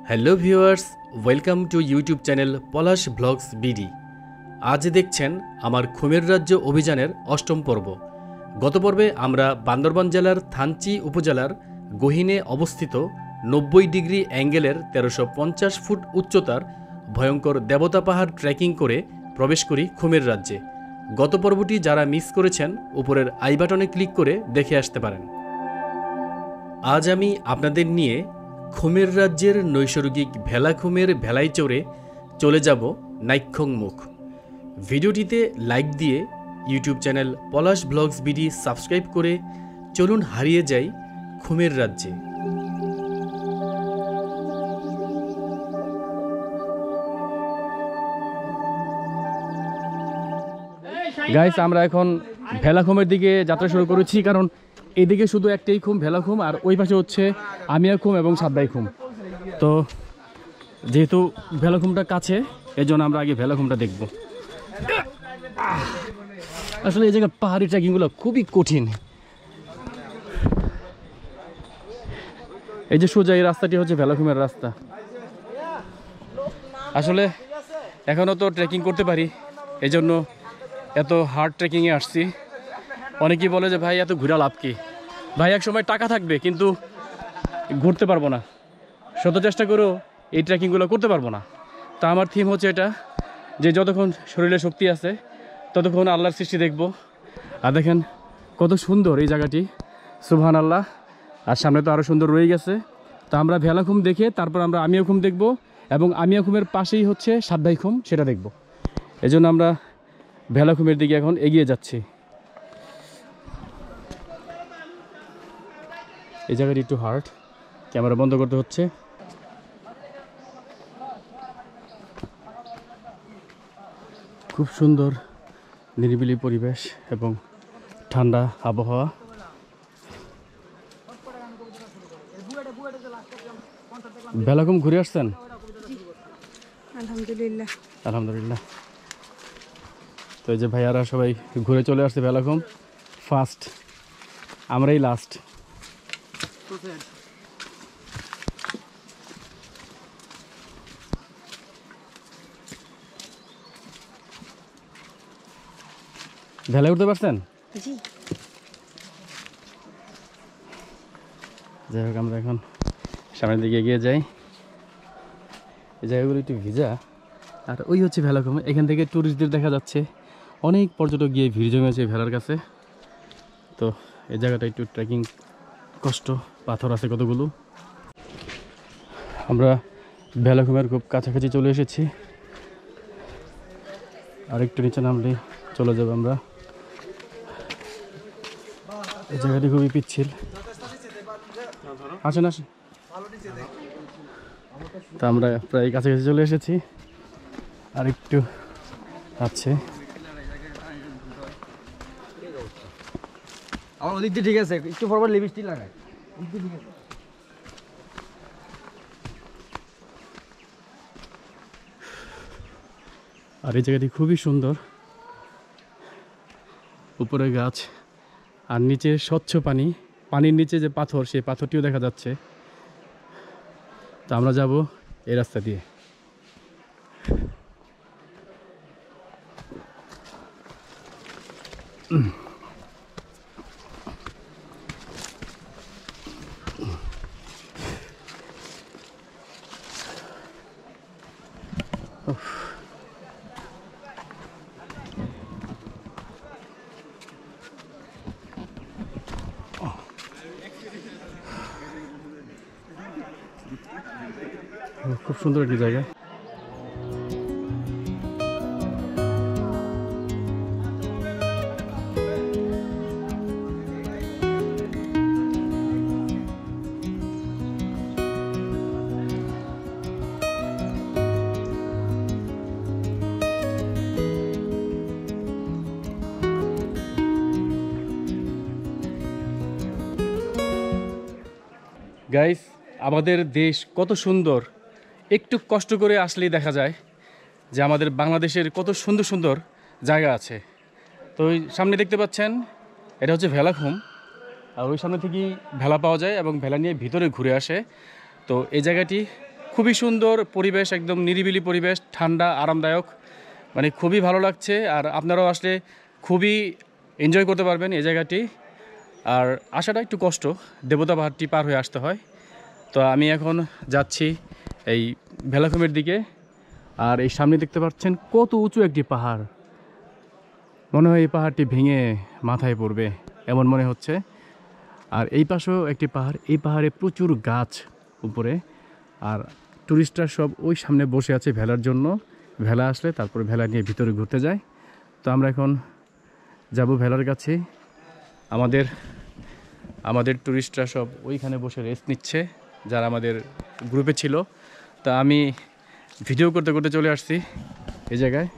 Hello viewers, welcome to YouTube channel Palash blogs BD. আজ দেখছেন আমার খুমের রাজ্য অভিযানের অষ্টম পর্ব। গত পর্বে আমরা বান্দরবান জেলার থানচি উপজেলার গহীনে অবস্থিত 90 ডিগ্রি অ্যাঙ্গেলের 1350 ফুট উচ্চতার ভয়ঙ্কর দেবতা পাহাড় ট্রেকিং করে প্রবেশ করি খুমের রাজ্যে। গত পর্বটি যারা মিস করেছেন উপরের আই বাটনে ক্লিক করে দেখে আসতে পারেন। আজ আমি আপনাদের নিয়ে খুমের রাজ্যের নৈসর্গিক ভেলাখুমের ভেলায় চড়ে চলে যাব নাইক্ষং মুখ। ভিডিওটিতে লাইক দিয়ে YouTube channel Palash blogs BD subscribe করে চলুন হারিয়ে যাই খুমের রাজ্যে। গাইস, আমরা এখন ভেলাখুমের দিকে যাত্রা শুরু করেছি, কারণ এদিকে শুধু একটাই খুম ভেলাখুম, আর ওই পাশে হচ্ছে আমিয়া খুম এবং সাতবাই খুম। তো যেহেতু ভেলাখুমটা কাছে, এই জন্য আমরা আগে ভেলাখুমটা দেখব। আসলে এই জায়গার পাহাড়ি ট্রেকিংগুলো খুবই কঠিন। এই যে সোজা এই রাস্তাটি হচ্ছে ভেলাখুমের রাস্তা। আসলে এখনও তো ট্রেকিং করতে পারি, এই জন্য এত হার্ড ট্রেকিংয়ে আসছি। অনেকেই বলে যে ভাই এত ঘুরা লাভ কি? ভাই এক সময় টাকা থাকবে কিন্তু ঘুরতে পারবো না, শত চেষ্টা করেও এই ট্রেকিংগুলো করতে পারবো না। তা আমার থিম হচ্ছে এটা, যে যতক্ষণ শরীরে শক্তি আছে ততক্ষণ আল্লাহর সৃষ্টি দেখব। আর দেখেন কত সুন্দর এই জায়গাটি, সুবহান আল্লাহ। আর সামনে তো আরও সুন্দর রয়ে গেছে। তো আমরা ভেলাখুম দেখে তারপর আমরা আমিয়া খুম দেখব, এবং আমিয়া খুমের পাশেই হচ্ছে সাতবাই খুম, সেটা দেখব। এই জন্য আমরা ভেলাখুমের দিকে এখন এগিয়ে যাচ্ছি। এই জায়গাটি একটু হার্ড, ক্যামেরা বন্ধ করতে হচ্ছে। খুব সুন্দর নিরিবিলি পরিবেশ এবং ঠান্ডা আবহাওয়া। ভেলাখুম ঘুরে আসছেন? আলহামদুলিল্লাহ। আলহামদুলিল্লাহ। তো এই যে ভাইয়ারা সবাই ঘুরে চলে আসছে ভেলাখুম। ফার্স্ট আমরাই লাস্ট। ভেলায় উঠতে পারছেন? জি। যাই হোক, আমরা এখন সামনের দিকে এগিয়ে যাই। এই জায়গাগুলো একটু ভিজা, আর ওই হচ্ছে ভেলাখুম। এখান থেকে ট্যুরিস্টদের দেখা যাচ্ছে, অনেক পর্যটক গিয়ে ভিড় জমেছে ভেলার কাছে। তো এই জায়গাটা একটু ট্রেকিং কষ্ট, পাথর আছে কতগুলো। আমরা ভেলাখুমের খুব কাছাকাছি চলে এসেছি, আর একটু নিচে নামলেই চলে যাব আমরা। এই জায়গাটি খুবই পিচ্ছিল। আসেন আসেন। তা আমরা প্রায় কাছাকাছি চলে এসেছি, আর একটু আছে। আমার ওদিক দিয়ে ঠিক আছে, একটু পরপর লিপস্টিক লাগায়। আর এই জায়গাটি খুবই সুন্দর, উপরে গাছ আর নিচে স্বচ্ছ পানি, পানির নিচে যে পাথর, সেই পাথরটিও দেখা যাচ্ছে। তো আমরা যাব এই রাস্তা দিয়ে। খুব সুন্দর একটি জায়গা। গাইস, আমাদের দেশ কত সুন্দর, একটু কষ্ট করে আসলেই দেখা যায় যে আমাদের বাংলাদেশের কত সুন্দর সুন্দর জায়গা আছে। তো ওই সামনে দেখতে পাচ্ছেন, এটা হচ্ছে ভেলাখুম। আর ওই সামনে থেকেই ভেলা পাওয়া যায় এবং ভেলা নিয়ে ভিতরে ঘুরে আসে। তো এই জায়গাটি খুবই সুন্দর পরিবেশ, একদম নিরিবিলি পরিবেশ, ঠান্ডা আরামদায়ক, মানে খুবই ভালো লাগছে। আর আপনারাও আসলে খুবই এনজয় করতে পারবেন এই জায়গাটি। আর আসাটা একটু কষ্ট, দেবতা পাহাড়টি পার হয়ে আসতে হয়। তো আমি এখন যাচ্ছি এই ভেলাখুমের দিকে। আর এই সামনে দেখতে পাচ্ছেন কত উঁচু একটি পাহাড়, মনে হয় এই পাহাড়টি ভেঙে মাথায় পড়বে এমন মনে হচ্ছে। আর এই পাশেও একটি পাহাড়, এই পাহাড়ে প্রচুর গাছ উপরে। আর টুরিস্টরা সব ওই সামনে বসে আছে ভেলার জন্য, ভেলা আসলে তারপরে ভেলা নিয়ে ভিতরে ঘুরতে যায়। তো আমরা এখন যাব ভেলার কাছে। আমাদের টুরিস্টরা সব ওইখানে বসে রেস্ট নিচ্ছে, যারা আমাদের গ্রুপে ছিল। তা আমি ভিডিও করতে করতে চলে আসছি এই জায়গায়।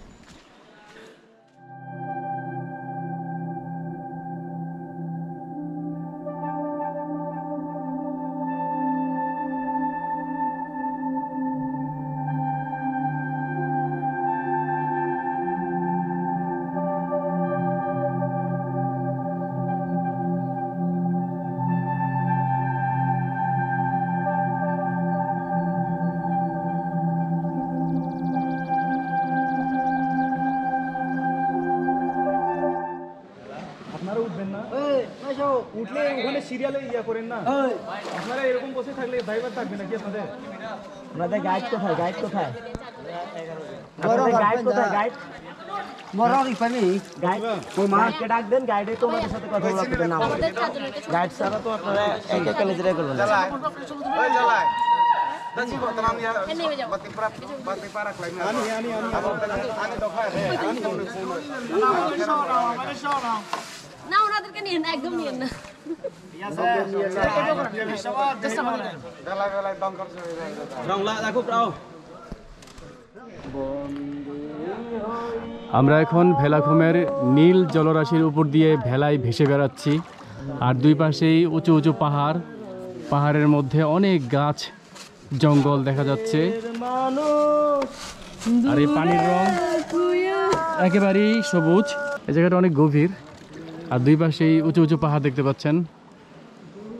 আপনারা উঠবেন না, উঠলে ওখানে সিরিয়ালে ইয়া করেন না। আপনারা এরকম বসে থাকলে ড্রাইভার থাকবে নাকি আপনাদের? আপনাদের গাইড কোথায়? গাইড কোথায়? আপনাদের গাইড কোথায়? গাইড মরারি পানি গাইড ওই মাকে ডাক দেন, গাইডে তোমাদের সাথে কথা বলতে না বলে। গাইড ছাড়া তো আপনারা এক এক কলেজে করবেন না। ওই জ্বালায় না, ওনাদেরকে নিয়ে না, একদম নিয়ে না। আমরা এখন ভেলাখুমের নীল জলরাশির উপর দিয়ে ভেলায় ভেসে বেড়াচ্ছি। আর দুই পাশেই উঁচু উঁচু পাহাড়, পাহাড়ের মধ্যে অনেক গাছ জঙ্গল দেখা যাচ্ছে। আর এই পানির রং একেবারেই সবুজ। এই জায়গাটা অনেক গভীর। আর দুই পাশেই উঁচু উঁচু পাহাড় দেখতে পাচ্ছেন,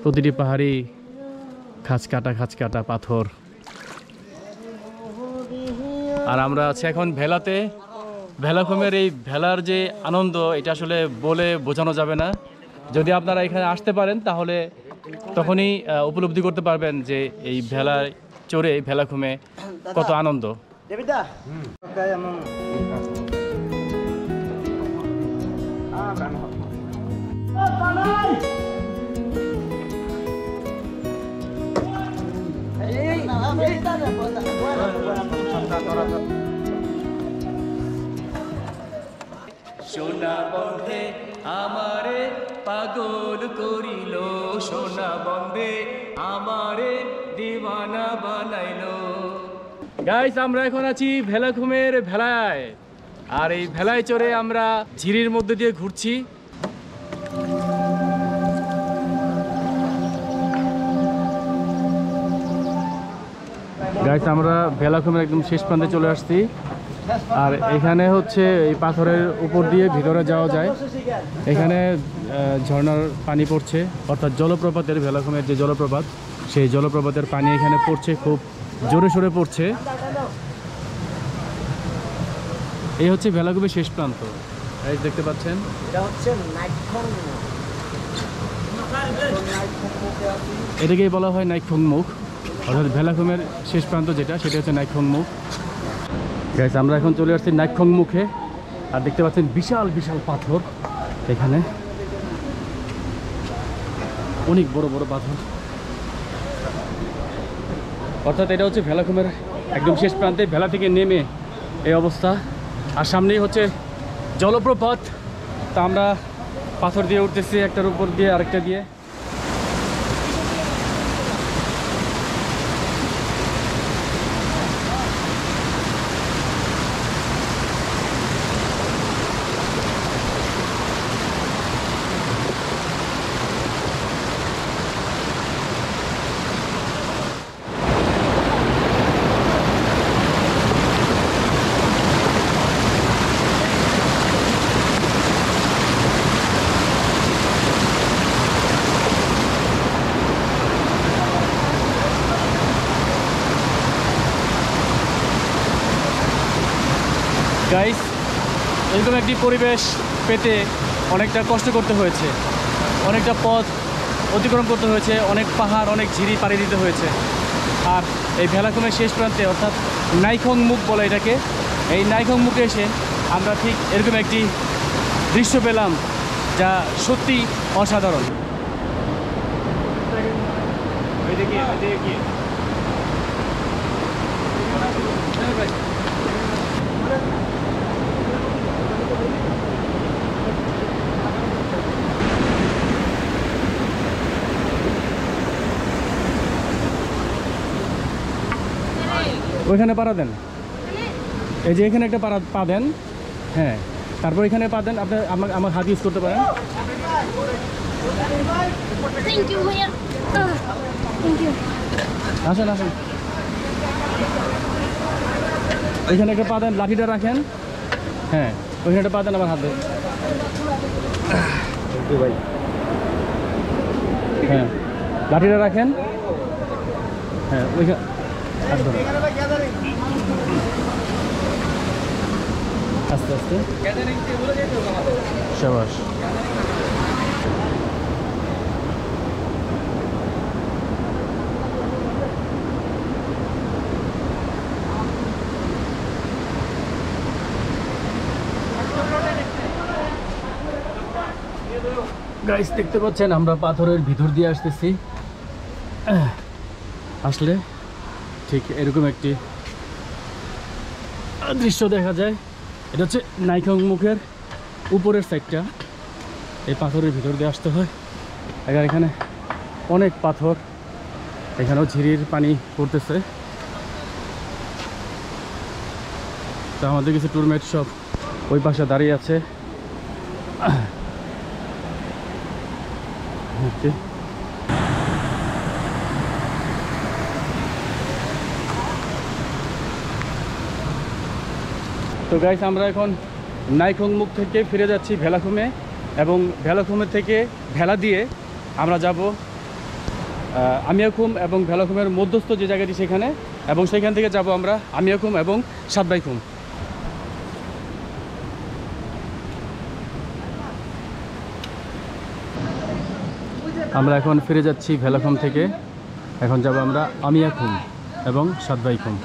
প্রতিটি পাহাড়ই খাঁচ কাটা পাথর। আর আমরা আছি এখন ভেলাতে। ভেলাখুমের এই ভেলার যে আনন্দ, এটা আসলে বলে বোঝানো যাবে না। যদি আপনারা এখানে আসতে পারেন তাহলে তখনই উপলব্ধি করতে পারবেন যে এই ভেলায় চড়ে ভেলাখুমে কত আনন্দ। সোনা বন্ধে আমারে পাগল করিল, সোনা বন্ধে আমারে দিওয়ানা বানাইলো। গাইস, আমরা এখন আছি ভেলাখুমের ভেলায়। আর এই ভেলায় চড়ে আমরা ঝিরির মধ্যে দিয়ে ঘুরছি। গাইস, আমরা ভেলাখুমের একদম শেষ প্রান্তে চলে আসছি। আর এখানে হচ্ছে এই পাথরের উপর দিয়ে ভিতরে যাওয়া যায়। এখানে ঝর্ণার পানি পড়ছে, অর্থাৎ জলপ্রপাতের, ভেলাখুমের যে জলপ্রপাত, সেই জলপ্রপাতের পানি এখানে পড়ছে, খুব জোরে সোরে পড়ছে। এই হচ্ছে ভেলাখুমের শেষ প্রান্ত, এই দেখতে পাচ্ছেন। এটাকেই বলা হয় নাইক্ষ্যং মুখ, অর্থাৎ ভেলাখুমের শেষ প্রান্ত যেটা, সেটা হচ্ছে নাইক্ষ্যং মুখ। গাইস, আমরা এখন চলে আসছি নাইক্ষ্যং মুখে। আর দেখতে পাচ্ছেন বিশাল বিশাল পাথর, এখানে অনেক বড় বড় পাথর। অর্থাৎ এটা হচ্ছে ভেলাখুমের একদম শেষ প্রান্তে, ভেলা থেকে নেমে এই অবস্থা। আর সামনেই হচ্ছে জলপ্রপাত। তা আমরা পাথর দিয়ে উঠতেছি, একটার উপর দিয়ে আরেকটা দিয়ে। গাইস, এরকম একটি পরিবেশ পেতে অনেকটা কষ্ট করতে হয়েছে, অনেকটা পথ অতিক্রম করতে হয়েছে, অনেক পাহাড়, অনেক ঝিরি পাড়ি দিতে হয়েছে। আর এই ভেলাখুমের শেষ প্রান্তে অর্থাৎ নাইখং মুখ বলে এটাকে, এই নাইখং মুখে এসে আমরা ঠিক এরকম একটি দৃশ্য পেলাম যা সত্যি অসাধারণ। ওইখানে পাড়া দেন, এই যে এখানে একটা পা দেন, হ্যাঁ, তারপর এখানে পা দেন। আপনি আমার হাত ইউজ করতে পারেন। থ্যাংক ইউ ভাইয়া, থ্যাংক ইউ। আসেন আসেন, ওইখানে একটা পা দেন, লাঠিটা রাখেন, হ্যাঁ, ওইখানে একটা পা দেন আমার হাতে, হ্যাঁ, লাঠিটা রাখেন, হ্যাঁ, ওইখানে আস্তে আস্তে, শাবাশ। গাইস, দেখতে পাচ্ছেন আমরা পাথরের ভিতর দিয়ে আসতেছি। আসলে ঠিক এরকম একটি দৃশ্য দেখা যায়। এটা হচ্ছে নাইখং মুখের উপরের সাইডটা, এই পাথরের ভিতর দিয়ে আসতে হয়। আর এখানে অনেক পাথর, এখানেও ঝিরির পানি পড়তেছে। তো আমাদের কিছু ট্যুরমেট সব ওই পাশে দাঁড়িয়ে আছে। তো গাইস, আমরা এখন নাইখং মুখ থেকে ফিরে যাচ্ছি ভেলাখুমে, এবং ভেলাখুমের থেকে ভেলা দিয়ে আমরা যাব আমিয়াখুম এবং ভেলাখুমের মধ্যস্থ যে জায়গাটি সেখানে, এবং সেখান থেকে যাব আমরা আমিয়াখুম এবং সাতবাইখুম। আমরা এখন ফিরে যাচ্ছি ভেলাখুম থেকে, এখন যাব আমরা আমিয়াখুম এবং সাতবাইখুম।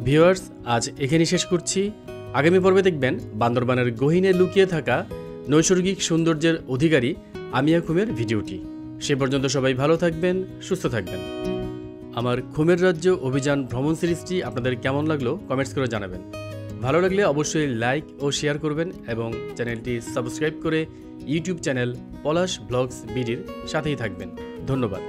ভিউয়ার্স, আজ এখানেই শেষ করছি। আগামী পর্বে দেখবেন বান্দরবানের গহীনে লুকিয়ে থাকা নৈসর্গিক সৌন্দর্যের অধিকারী আমিয়াখুমের ভিডিওটি। সে পর্যন্ত সবাই ভালো থাকবেন, সুস্থ থাকবেন। আমার খুমের রাজ্য অভিযান ভ্রমণ সিরিজটি আপনাদের কেমন লাগলো কমেন্টস করে জানাবেন। ভালো লাগলে অবশ্যই লাইক ও শেয়ার করবেন, এবং চ্যানেলটি সাবস্ক্রাইব করে ইউটিউব চ্যানেল পলাশ ব্লগস বিডির সাথেই থাকবেন। ধন্যবাদ।